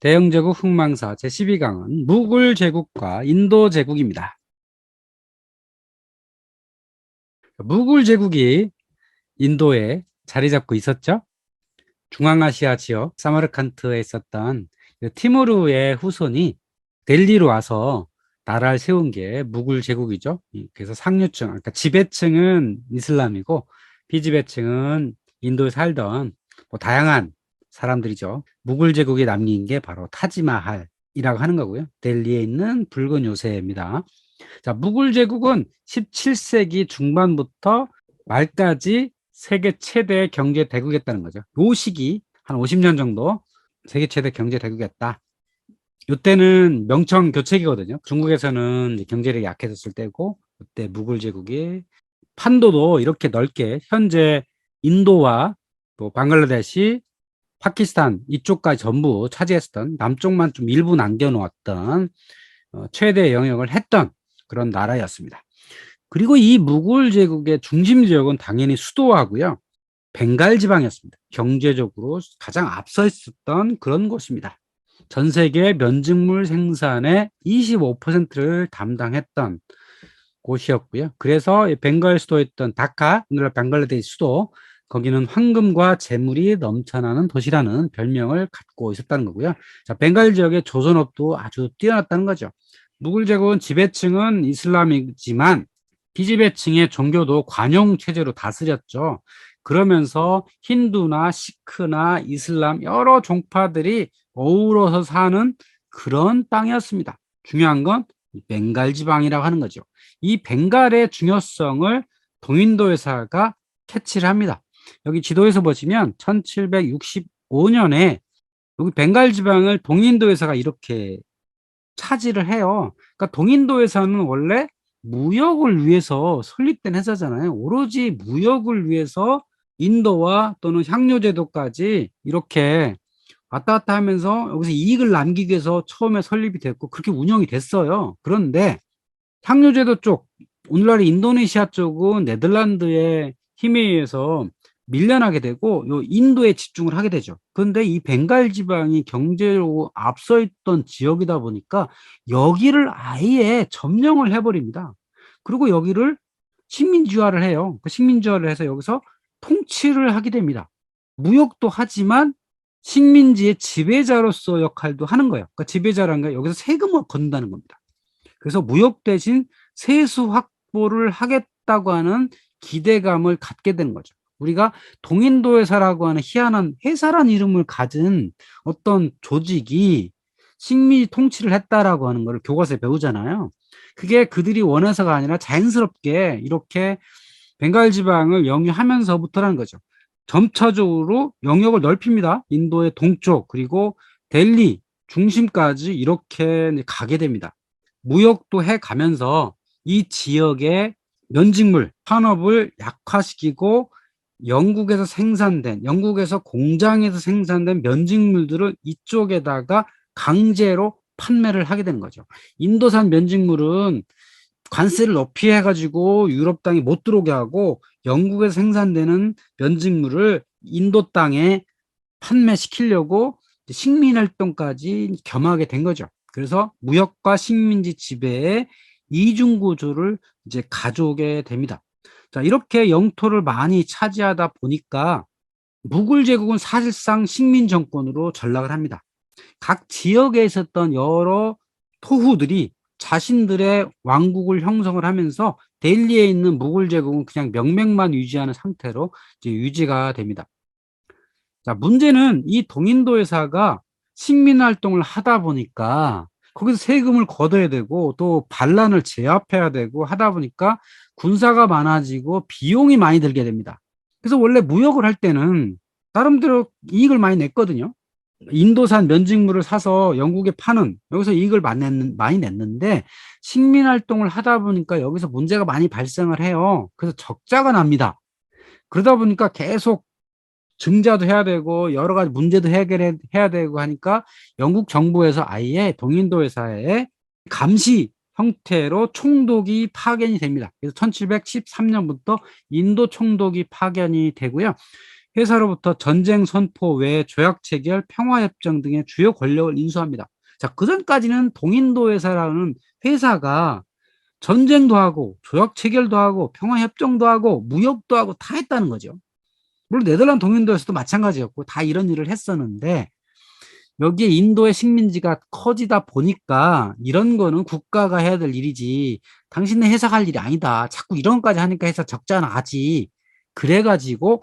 대영제국 흥망사 제12강은 무굴 제국과 인도 제국입니다. 무굴 제국이 인도에 자리 잡고 있었죠. 중앙아시아 지역 사마르칸트에 있었던 티무르의 후손이 델리로 와서 나라를 세운 게 무굴 제국이죠. 그래서 상류층, 그러니까 지배층은 이슬람이고 비지배층은 인도에 살던 다양한 사람들이죠. 무굴 제국이 남긴 게 바로 타지마할이라고 하는 거고요. 델리에 있는 붉은 요새입니다. 자, 무굴 제국은 17세기 중반부터 말까지 세계 최대 경제 대국이었다는 거죠. 요 시기 한 50년 정도 세계 최대 경제 대국이었다. 이때는 명청 교체기거든요. 중국에서는 이제 경제력이 약해졌을 때고, 그때 무굴 제국이 판도도 이렇게 넓게 현재 인도와 또 방글라데시, 파키스탄 이쪽까지 전부 차지했었던, 남쪽만 좀 일부 남겨놓았던 최대 영역을 했던 그런 나라였습니다. 그리고 이 무굴 제국의 중심 지역은 당연히 수도하고요. 벵갈 지방이었습니다. 경제적으로 가장 앞서 있었던 그런 곳입니다. 전 세계 면직물 생산의 25%를 담당했던 곳이었고요. 그래서 벵갈 수도에 있던 다카, 오늘날 방글라데시 수도, 거기는 황금과 재물이 넘쳐나는 도시라는 별명을 갖고 있었다는 거고요. 자, 벵갈 지역의 조선업도 아주 뛰어났다는 거죠. 무굴 제국은 지배층은 이슬람이지만 비지배층의 종교도 관용 체제로 다스렸죠. 그러면서 힌두나 시크나 이슬람 여러 종파들이 어우러서 사는 그런 땅이었습니다. 중요한 건 벵갈 지방이라고 하는 거죠. 이 벵갈의 중요성을 동인도 회사가 캐치를 합니다. 여기 지도에서 보시면 1765년에 여기 벵갈 지방을 동인도 회사가 이렇게 차지를 해요. 그러니까 동인도 회사는 원래 무역을 위해서 설립된 회사잖아요. 오로지 무역을 위해서 인도와 또는 향료제도까지 이렇게 왔다 갔다 하면서 여기서 이익을 남기기 위해서 처음에 설립이 됐고 그렇게 운영이 됐어요. 그런데 향료제도 쪽, 오늘날 인도네시아 쪽은 네덜란드의 힘에 의해서 밀려나게 되고 요 인도에 집중을 하게 되죠. 그런데 이 벵갈 지방이 경제로 앞서 있던 지역이다 보니까 여기를 아예 점령을 해버립니다. 그리고 여기를 식민지화를 해요. 그 식민지화를 해서 여기서 통치를 하게 됩니다. 무역도 하지만 식민지의 지배자로서 역할도 하는 거예요. 그러니까 지배자라는 게 여기서 세금을 걷는다는 겁니다. 그래서 무역 대신 세수 확보를 하겠다고 하는 기대감을 갖게 되는 거죠. 우리가 동인도 회사라고 하는 희한한 회사란 이름을 가진 어떤 조직이 식민지 통치를 했다라고 하는 것을 교과서에 배우잖아요. 그게 그들이 원해서가 아니라 자연스럽게 이렇게 벵갈 지방을 영유하면서부터라는 거죠. 점차적으로 영역을 넓힙니다. 인도의 동쪽 그리고 델리 중심까지 이렇게 가게 됩니다. 무역도 해 가면서 이 지역의 면직물 산업을 약화시키고 영국에서 공장에서 생산된 면직물들을 이쪽에다가 강제로 판매를 하게 되는 거죠. 인도산 면직물은 관세를 높이 해가지고 유럽 땅에 못 들어오게 하고 영국에서 생산되는 면직물을 인도 땅에 판매시키려고 식민활동까지 겸하게 된 거죠. 그래서 무역과 식민지 지배의 이중 구조를 이제 가져오게 됩니다. 자, 이렇게 영토를 많이 차지하다 보니까 무굴 제국은 사실상 식민 정권으로 전락을 합니다. 각 지역에 있었던 여러 토후들이 자신들의 왕국을 형성을 하면서 델리에 있는 무굴 제국은 그냥 명맥만 유지하는 상태로 이제 유지가 됩니다. 자, 문제는 이 동인도 회사가 식민 활동을 하다 보니까 거기서 세금을 걷어야 되고 또 반란을 제압해야 되고 하다 보니까 군사가 많아지고 비용이 많이 들게 됩니다. 그래서 원래 무역을 할 때는 나름대로 이익을 많이 냈거든요. 인도산 면직물을 사서 영국에 파는 여기서 이익을 많이 냈는데 식민 활동을 하다 보니까 여기서 문제가 많이 발생을 해요. 그래서 적자가 납니다. 그러다 보니까 계속 증자도 해야 되고 여러 가지 문제도 해결해야 되고 하니까 영국 정부에서 아예 동인도 회사에 감시 형태로 총독이 파견이 됩니다. 그래서 1713년부터 인도 총독이 파견이 되고요. 회사로부터 전쟁 선포 외 조약 체결, 평화협정 등의 주요 권력을 인수합니다. 자, 그전까지는 동인도 회사라는 회사가 전쟁도 하고 조약 체결도 하고 평화협정도 하고 무역도 하고 다 했다는 거죠. 물론 네덜란드 동인도에서도 마찬가지였고 다 이런 일을 했었는데 여기에 인도의 식민지가 커지다 보니까 이런 거는 국가가 해야 될 일이지 당신네 회사가 할 일이 아니다. 자꾸 이런 것까지 하니까 회사 적자 나지. 그래가지고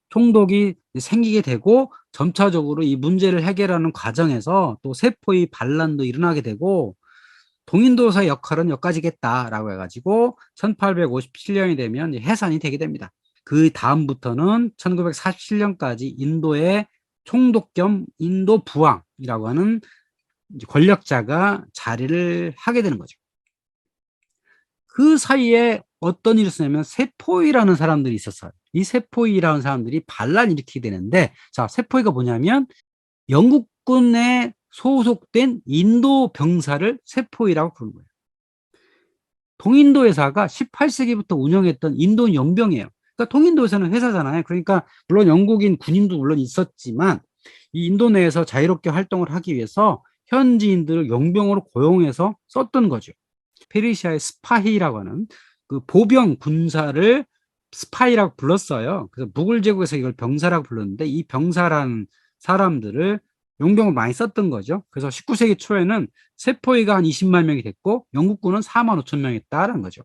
총독이 생기게 되고 점차적으로 이 문제를 해결하는 과정에서 또 세포의 반란도 일어나게 되고 동인도사의 역할은 여기까지겠다라고 해가지고 1857년이 되면 해산이 되게 됩니다. 그 다음부터는 1947년까지 인도의 총독 겸 인도 부왕이라고 하는 권력자가 자리를 하게 되는 거죠. 그 사이에 어떤 일이 있었냐면 세포이라는 사람들이 있었어요. 이 세포이라는 사람들이 반란을 일으키게 되는데, 자, 세포이가 뭐냐면 영국군에 소속된 인도 병사를 세포이라고 부르는 거예요. 동인도 회사가 18세기부터 운영했던 인도 용병이에요. 그러니까 동인도 회사는 회사잖아요. 그러니까 물론 영국인 군인도 물론 있었지만 이 인도 내에서 자유롭게 활동을 하기 위해서 현지인들을 용병으로 고용해서 썼던 거죠. 페르시아의 스파히라고 하는 그 보병 군사를 스파이라고 불렀어요. 그래서 무굴 제국에서 이걸 병사라고 불렀는데 이 병사라는 사람들을 용병을 많이 썼던 거죠. 그래서 19세기 초에는 세포이가 한 20만 명이 됐고 영국군은 4만 5천 명이었다라는 거죠.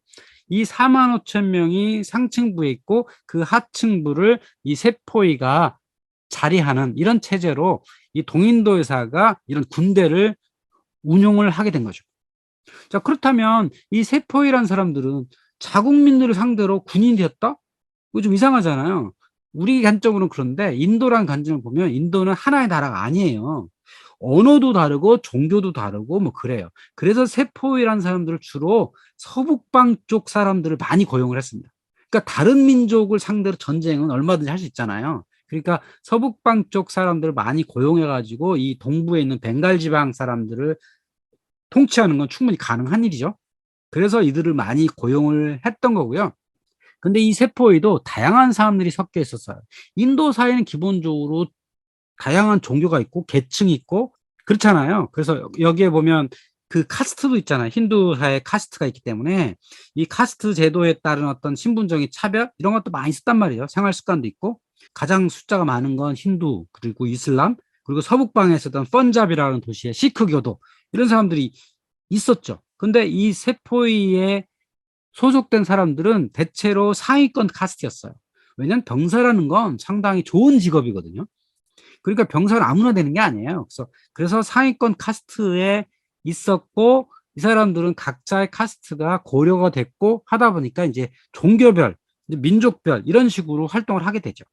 이 4만 5천 명이 상층부에 있고 그 하층부를 이 세포이가 자리하는 이런 체제로 이 동인도 회사가 이런 군대를 운용을 하게 된 거죠. 자, 그렇다면 이 세포이란 사람들은 자국민들을 상대로 군인이 되었다? 이거 좀 이상하잖아요. 우리 관점으로는 그런데 인도란 관점을 보면 인도는 하나의 나라가 아니에요. 언어도 다르고 종교도 다르고 뭐 그래요. 그래서 세포이라는 사람들을 주로 서북방 쪽 사람들을 많이 고용을 했습니다. 그러니까 다른 민족을 상대로 전쟁은 얼마든지 할 수 있잖아요. 그러니까 서북방 쪽 사람들을 많이 고용해가지고 이 동부에 있는 벵갈 지방 사람들을 통치하는 건 충분히 가능한 일이죠. 그래서 이들을 많이 고용을 했던 거고요. 근데 이 세포에도 다양한 사람들이 섞여 있었어요. 인도 사회는 기본적으로 다양한 종교가 있고 계층이 있고 그렇잖아요. 그래서 여기에 보면 그 카스트도 있잖아요. 힌두 사회 카스트가 있기 때문에 이 카스트 제도에 따른 어떤 신분적인 차별 이런 것도 많이 있었단 말이에요. 생활 습관도 있고 가장 숫자가 많은 건 힌두 그리고 이슬람 그리고 서북방에 있었던 펀잡이라는 도시의 시크교도 이런 사람들이 있었죠. 근데 이 세포이에 소속된 사람들은 대체로 상위권 카스트였어요. 왜냐하면 병사라는 건 상당히 좋은 직업이거든요. 그러니까 병사는 아무나 되는 게 아니에요. 그래서 상위권 카스트에 있었고 이 사람들은 각자의 카스트가 고려가 됐고 하다 보니까 이제 종교별, 민족별 이런 식으로 활동을 하게 되죠.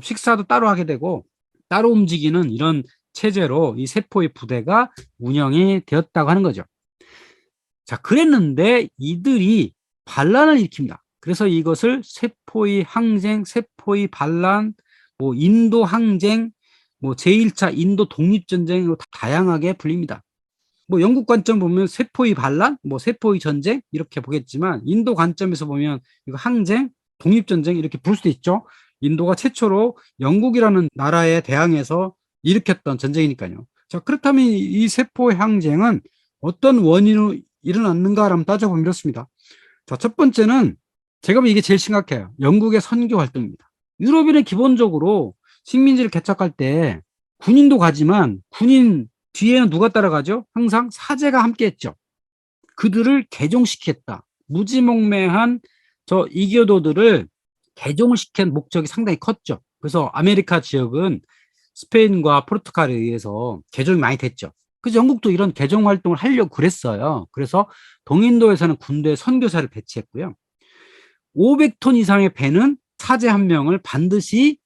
식사도 따로 하게 되고 따로 움직이는 이런 체제로 이 세포의 부대가 운영이 되었다고 하는 거죠. 자, 그랬는데 이들이 반란을 일으킵니다. 그래서 이것을 세포의 항쟁, 세포의 반란, 뭐 인도 항쟁, 뭐 제1차 인도 독립전쟁으로 다양하게 불립니다. 뭐 영국 관점 보면 세포의 반란, 뭐 세포의 전쟁 이렇게 보겠지만 인도 관점에서 보면 이거 항쟁, 독립전쟁 이렇게 볼 수도 있죠. 인도가 최초로 영국이라는 나라에 대항해서 일으켰던 전쟁이니까요. 자, 그렇다면 이 세포의 항쟁은 어떤 원인으로 일어났는가를 따져보면 이렇습니다. 자, 첫 번째는 제가 보면 이게 제일 심각해요. 영국의 선교 활동입니다. 유럽인은 기본적으로 식민지를 개척할 때 군인도 가지만 군인 뒤에는 누가 따라가죠? 항상 사제가 함께 했죠. 그들을 개종시켰다. 무지몽매한 저 이교도들을 개종을 시킨 목적이 상당히 컸죠. 그래서 아메리카 지역은 스페인과 포르투갈에 의해서 개종이 많이 됐죠. 그래서 영국도 이런 개종 활동을 하려고 그랬어요. 그래서 동인도에서는 군대 선교사를 배치했고요. 500톤 이상의 배는 사제 한 명을 반드시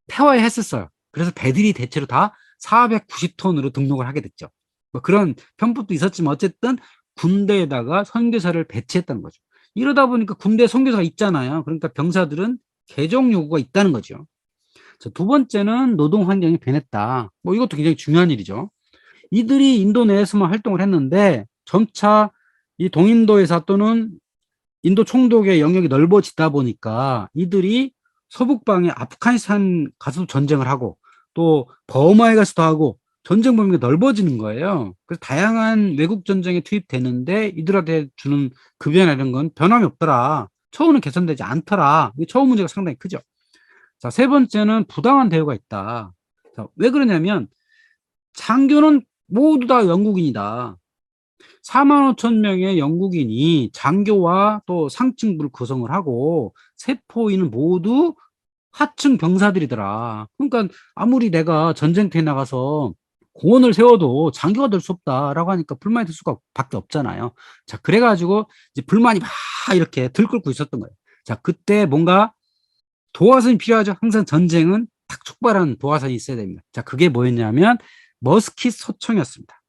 태워야 했었어요. 그래서 배들이 대체로 다 490톤으로 등록을 하게 됐죠. 뭐 그런 편법도 있었지만 어쨌든 군대에다가 선교사를 배치했다는 거죠. 이러다 보니까 군대 선교사가 있잖아요. 그러니까 병사들은 개종 요구가 있다는 거죠. 자, 두 번째는 노동 환경이 변했다. 뭐 이것도 굉장히 중요한 일이죠. 이들이 인도 내에서만 활동을 했는데 점차 이 동인도 회사 또는 인도 총독의 영역이 넓어지다 보니까 이들이 서북방에 아프가니스탄 가서 전쟁을 하고 또 버마에 가서도 하고 전쟁 범위가 넓어지는 거예요. 그래서 다양한 외국 전쟁에 투입되는데 이들한테 주는 급여나 이런 건 변함이 없더라. 처우는 개선되지 않더라. 이 처우 문제가 상당히 크죠. 자, 세 번째는 부당한 대우가 있다. 자, 왜 그러냐면 장교는 모두 다 영국인이다. 4만 5천 명의 영국인이 장교와 또 상층부를 구성을 하고 세포인은 모두 하층 병사들이더라. 그러니까 아무리 내가 전쟁터에 나가서 공원을 세워도 장교가 될 수 없다라고 하니까 불만이 들 수가 밖에 없잖아요. 자, 그래가지고 이제 불만이 막 이렇게 들끓고 있었던 거예요. 자, 그때 뭔가 도화선이 필요하죠. 항상 전쟁은 탁 촉발하는 도화선이 있어야 됩니다. 자, 그게 뭐였냐면 머스킷 소총이었습니다.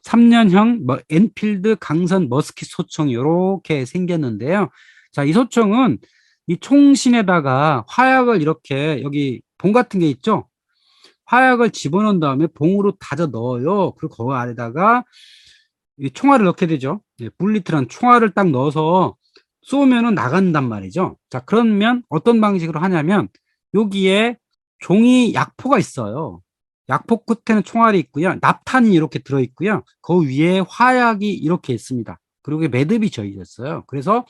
1853년형 엔필드 강선 머스킷 소총이 이렇게 생겼는데요. 자, 이 소총은 이 총신에다가 화약을 이렇게 여기 봉 같은 게 있죠. 화약을 집어넣은 다음에 봉으로 다져 넣어요. 그리고 그 안에다가 이 총알을 넣게 되죠. 불리트란 총알을 딱 넣어서 쏘면은 나간단 말이죠. 자, 그러면 어떤 방식으로 하냐면 여기에 종이 약포가 있어요. 약포 끝에는 총알이 있고요. 납탄이 이렇게 들어있고요. 그 위에 화약이 이렇게 있습니다. 그리고 매듭이 져져 있어요. 그래서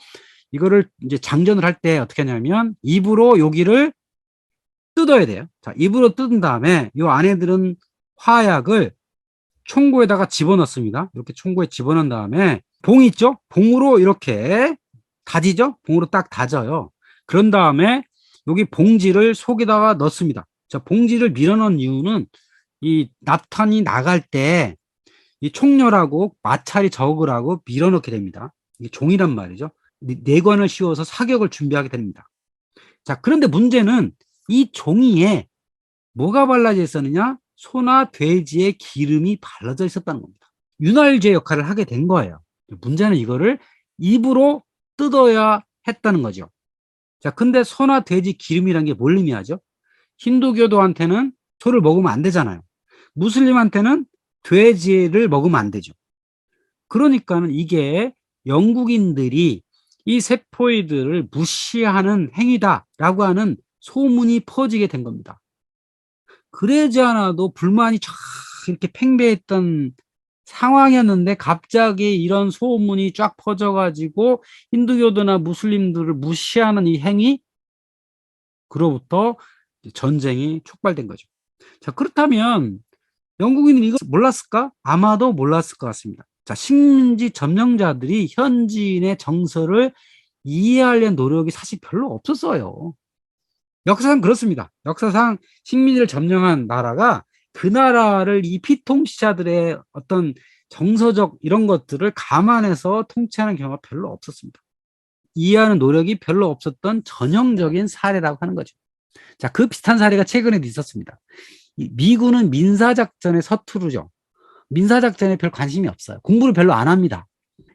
이거를 이제 장전을 할 때 어떻게 하냐면 입으로 여기를 뜯어야 돼요. 자, 입으로 뜯은 다음에 이 안에 들은 화약을 총구에다가 집어넣습니다. 이렇게 총구에 집어넣은 다음에 봉 있죠? 봉으로 이렇게 다지죠? 봉으로 딱 다져요. 그런 다음에 여기 봉지를 속에다가 넣습니다. 자, 봉지를 밀어넣은 이유는 이 납탄이 나갈 때 이 총열하고 마찰이 적으라고 밀어넣게 됩니다. 이게 종이란 말이죠. 내관을 씌워서 사격을 준비하게 됩니다. 자, 그런데 문제는 이 종이에 뭐가 발라져 있었느냐? 소나 돼지의 기름이 발라져 있었다는 겁니다. 윤활유제 역할을 하게 된 거예요. 문제는 이거를 입으로 뜯어야 했다는 거죠. 자, 근데 소나 돼지 기름이란 게 뭘 의미하죠? 힌두교도한테는 소를 먹으면 안 되잖아요. 무슬림한테는 돼지를 먹으면 안 되죠. 그러니까는 이게 영국인들이 이 세포이드를 무시하는 행위다라고 하는 소문이 퍼지게 된 겁니다. 그러지 않아도 불만이 쫙 이렇게 팽배했던 상황이었는데 갑자기 이런 소문이 쫙 퍼져가지고 힌두교도나 무슬림들을 무시하는 이 행위, 그로부터 전쟁이 촉발된 거죠. 자, 그렇다면 영국인은 이거 몰랐을까? 아마도 몰랐을 것 같습니다. 자, 식민지 점령자들이 현지인의 정서를 이해하려는 노력이 사실 별로 없었어요. 역사상 그렇습니다. 역사상 식민지를 점령한 나라가 그 나라를 이 피통치자들의 어떤 정서적 이런 것들을 감안해서 통치하는 경우가 별로 없었습니다. 이해하는 노력이 별로 없었던 전형적인 사례라고 하는 거죠. 자, 그 비슷한 사례가 최근에도 있었습니다. 미군은 민사작전에 서투르죠. 민사작전에 별 관심이 없어요. 공부를 별로 안 합니다.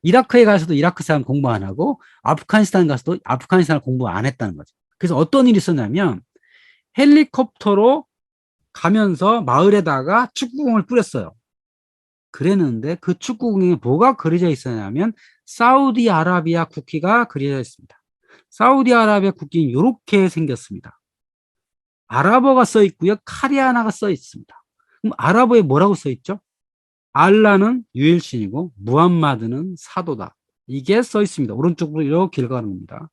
이라크에 가서도 이라크 사람 공부 안 하고 아프가니스탄 가서도 아프가니스탄 공부 안 했다는 거죠. 그래서 어떤 일이 있었냐면 헬리콥터로 가면서 마을에다가 축구공을 뿌렸어요. 그랬는데 그 축구공에 뭐가 그려져 있었냐면 사우디아라비아 국기가 그려져 있습니다. 사우디아라비아 국기는 이렇게 생겼습니다. 아랍어가 써 있고요. 카리아나가 써 있습니다. 그럼 아랍어에 뭐라고 써 있죠? 알라는 유일신이고 무함마드는 사도다. 이게 써 있습니다. 오른쪽으로 이렇게 읽어가는 겁니다.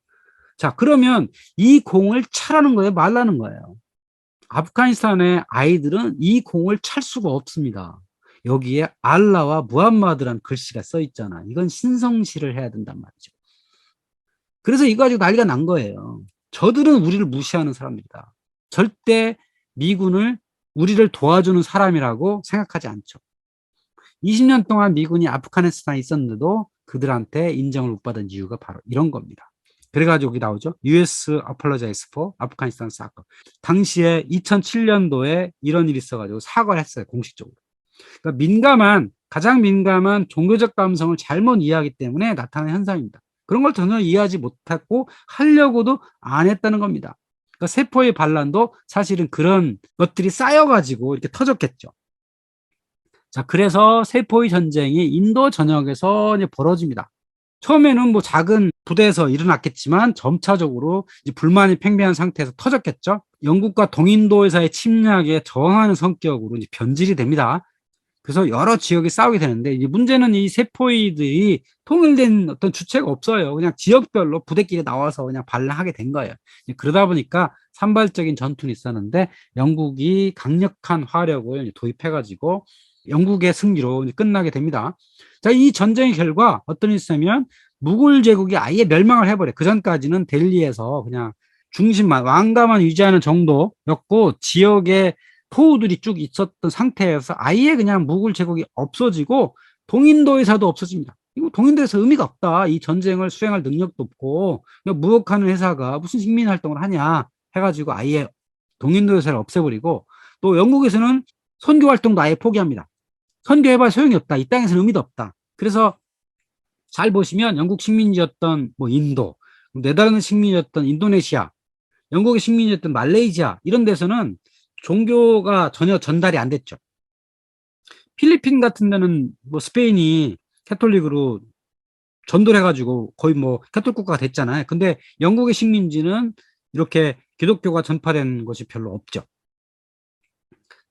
자, 그러면 이 공을 차라는 거예요? 말라는 거예요? 아프가니스탄의 아이들은 이 공을 찰 수가 없습니다. 여기에 알라와 무함마드라는 글씨가 써 있잖아. 이건 신성시를 해야 된단 말이죠. 그래서 이거 가지고 난리가 난 거예요. 저들은 우리를 무시하는 사람들이다. 절대 미군을 우리를 도와주는 사람이라고 생각하지 않죠. 20년 동안 미군이 아프가니스탄에 있었는데도 그들한테 인정을 못 받은 이유가 바로 이런 겁니다. 그래가지고 여기 나오죠. US apologize for Afghanistan saga. 당시에 2007년도에 이런 일이 있어가지고 사과를 했어요. 공식적으로. 그러니까 가장 민감한 종교적 감성을 잘못 이해하기 때문에 나타나는 현상입니다. 그런 걸 전혀 이해하지 못했고 하려고도 안 했다는 겁니다. 그러니까 세포의 반란도 사실은 그런 것들이 쌓여가지고 이렇게 터졌겠죠. 자, 그래서 세포의 전쟁이 인도 전역에서 이제 벌어집니다. 처음에는 뭐 작은 부대에서 일어났겠지만 점차적으로 이제 불만이 팽배한 상태에서 터졌겠죠. 영국과 동인도에서의 침략에 저항하는 성격으로 이제 변질이 됩니다. 그래서 여러 지역이 싸우게 되는데, 이제 문제는 이 세포이들이 통일된 어떤 주체가 없어요. 그냥 지역별로 부대끼리 나와서 그냥 반란하게 된 거예요. 그러다 보니까 산발적인 전투는 있었는데 영국이 강력한 화력을 도입해가지고 영국의 승리로 끝나게 됩니다. 자, 이 전쟁의 결과 어떤 일이 있었냐면 무굴 제국이 아예 멸망을 해버려요. 그 전까지는 델리에서 그냥 중심만, 왕가만 유지하는 정도였고, 지역의 토우들이 쭉 있었던 상태에서 아예 그냥 무굴 제국이 없어지고 동인도에서도 없어집니다. 이거 동인도에서 의미가 없다. 이 전쟁을 수행할 능력도 없고 무역하는 회사가 무슨 식민 활동을 하냐 해가지고 아예 동인도에서를 없애버리고, 또 영국에서는 선교 활동도 아예 포기합니다. 선교해봐야 소용이 없다. 이 땅에서는 의미도 없다. 그래서 잘 보시면 영국 식민지였던 뭐 인도, 네덜란드 식민지였던 인도네시아, 영국의 식민지였던 말레이시아, 이런 데서는 종교가 전혀 전달이 안 됐죠. 필리핀 같은 데는 뭐 스페인이 캐톨릭으로 전도를 해가지고 거의 뭐 캐톨릭 국가가 됐잖아요. 근데 영국의 식민지는 이렇게 기독교가 전파된 것이 별로 없죠.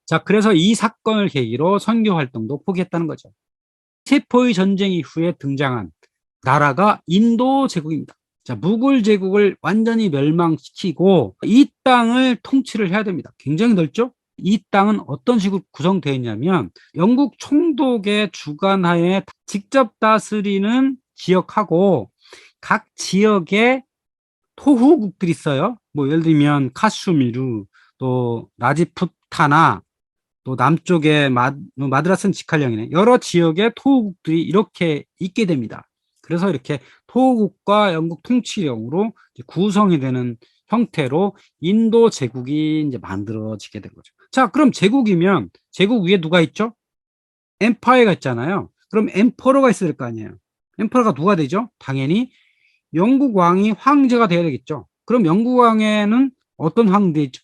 자, 그래서 이 사건을 계기로 선교 활동도 포기했다는 거죠. 세포의 전쟁 이후에 등장한 나라가 인도 제국입니다. 자, 무굴 제국을 완전히 멸망시키고 이 땅을 통치를 해야 됩니다. 굉장히 넓죠? 이 땅은 어떤 식으로 구성되어 있냐면 영국 총독의 주관하에 직접 다스리는 지역하고 각 지역에 토후국들이 있어요. 뭐 예를 들면 카슈미르, 또 라지푸타나, 또 남쪽에 마드라스는 직할령이네. 여러 지역의 토호국들이 이렇게 있게 됩니다. 그래서 이렇게 토호국과 영국 통치령으로 구성이 되는 형태로 인도 제국이 이제 만들어지게 된 거죠. 자, 그럼 제국이면 제국 위에 누가 있죠? 엠파이어가 있잖아요. 그럼 엠퍼러가 있어야 될 거 아니에요. 엠퍼러가 누가 되죠? 당연히 영국 왕이 황제가 되어야 되겠죠. 그럼 영국 왕에는 어떤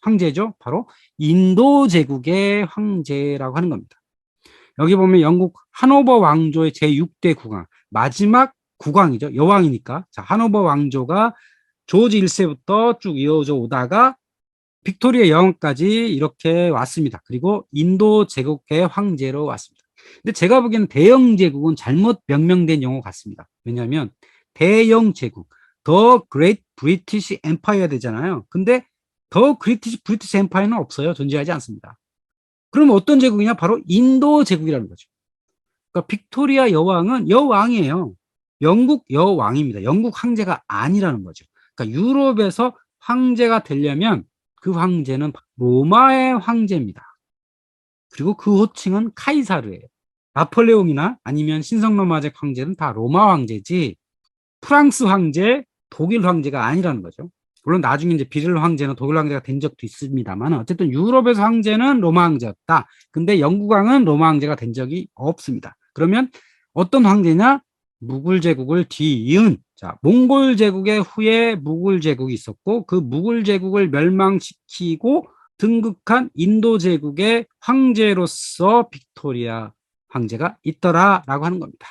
황제죠? 바로 인도 제국의 황제라고 하는 겁니다. 여기 보면 영국 하노버 왕조의 제6대 국왕, 마지막 국왕이죠. 여왕이니까. 자, 하노버 왕조가 조지 1세부터 쭉 이어져 오다가 빅토리아 여왕까지 이렇게 왔습니다. 그리고 인도 제국의 황제로 왔습니다. 근데 제가 보기에는 대영 제국은 잘못 명명된 용어 같습니다. 왜냐하면 대영 제국, 더 그레이트 브리티시 엠파이어 되잖아요. 근데 더 그레이트 브리티시 엠파이어는 없어요. 존재하지 않습니다. 그럼 어떤 제국이냐? 바로 인도 제국이라는 거죠. 그러니까 빅토리아 여왕은 여왕이에요. 영국 여왕입니다. 영국 황제가 아니라는 거죠. 그러니까 유럽에서 황제가 되려면 그 황제는 로마의 황제입니다. 그리고 그 호칭은 카이사르예요. 나폴레옹이나 아니면 신성로마제 황제는 다 로마 황제지 프랑스 황제, 독일 황제가 아니라는 거죠. 물론 나중에 이제 비를 황제는 독일 황제가 된 적도 있습니다만 어쨌든 유럽에서 황제는 로마 황제였다. 근데 영국 왕은 로마 황제가 된 적이 없습니다. 그러면 어떤 황제냐? 무굴 제국을 뒤이은, 자, 몽골 제국의 후에 무굴 제국이 있었고 그 무굴 제국을 멸망시키고 등극한 인도 제국의 황제로서 빅토리아 황제가 있더라라고 하는 겁니다.